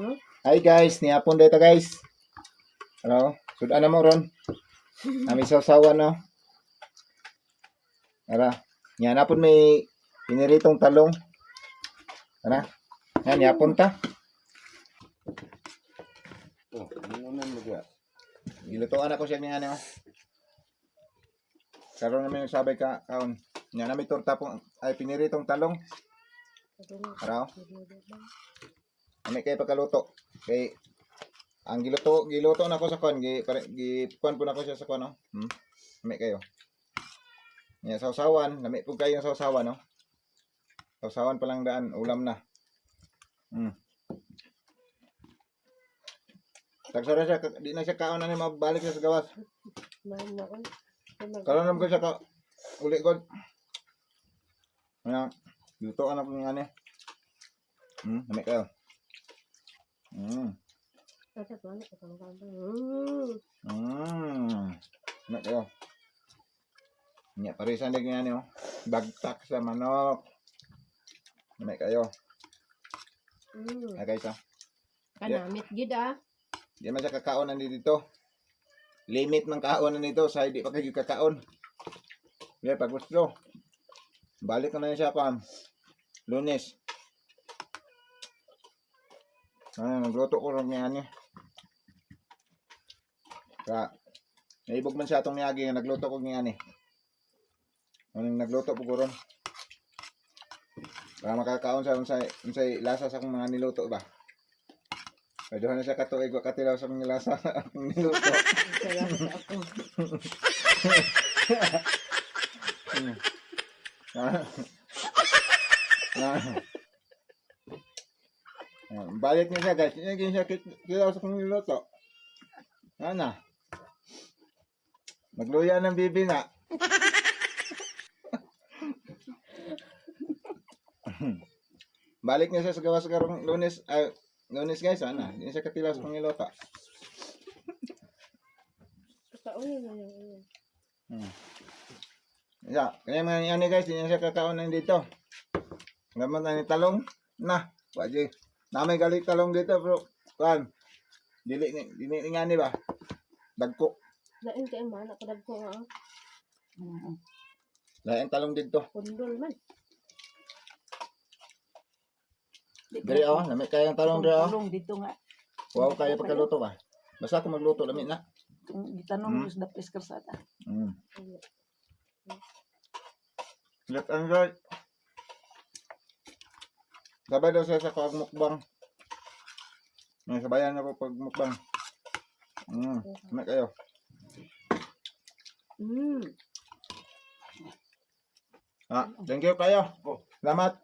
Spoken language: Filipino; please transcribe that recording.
Hi guys, nihapon dito guys. Ano? Sudan na mo ron. Nami sausawan no. Ara. Yan napon may piniritong talong. Ara. Yan nihapon ta. Oh, ano na mo ga. Gilutuan ako siya niya ano. Karon namin sabay ka kaon. Yan nami torta po ay piniritong talong. Ara. Kami kay pagkaluto. Kay ang giluto na ko sa kon, kuan po na ko siya sa kon, no. Kami kayo. Nya sausawan, lami po kayo ng sausawan, no. Sausawan pa lang daan, ulam na. Tagsara siya, di na siya kaon na ni mabalik siya sa gawas. Karon naman ko siya ka uli god. Nya luto na ko ng ani. Kami kayo. Enak kayo. Nya parisan din nga niyo. Bagtak sa manok. Enak kayo. Guys ah. Kanamit gid ah. Di man siya kakaonan dito. Limit ng kaonan nito sa hindi pa kayo kakaon. Kaya pag gusto. Balik na siya pa. Lunes. Nagluto ko rin niya niya. Kaya, naibog man siya itong niyagi. Nagluto ko niya niya. Nagluto po ko rin. Para makakaon siya unsay lasa sa akong mga niluto ba. Pwede na siya katuig o katilaw sa mga lasa akong niluto. Balik niya siya guys. Hindi siya kitilaw sa akong niluto. Ano? Magluya ng bibi na. Balik niya siya sa gawas karong Lunes. Lunes guys, ana. Hindi siya katilaw sa pangilota. Kaunin na yan. Yeah, kaya mga yan guys, hindi siya kakaunan dito. Gaman na ni talong. Na, waji. Namay galit talong dito bro. Kan. Dili nga ni ba? Dagko. Lain kay man nakadag ko nga. Lain talong dito. Pundol man. Diri oh, lamit kayang talong diri oh. Talong dito nga. Wow, kaya pagkaluto ba? Basta ako magluto lamit na. Gitanong sa dapis karsada. Let's enjoy. Sabay daw siya sa pagmukbang. May sabayan na po pagmukbang. Lamit kayo. Thank you kayo. Salamat.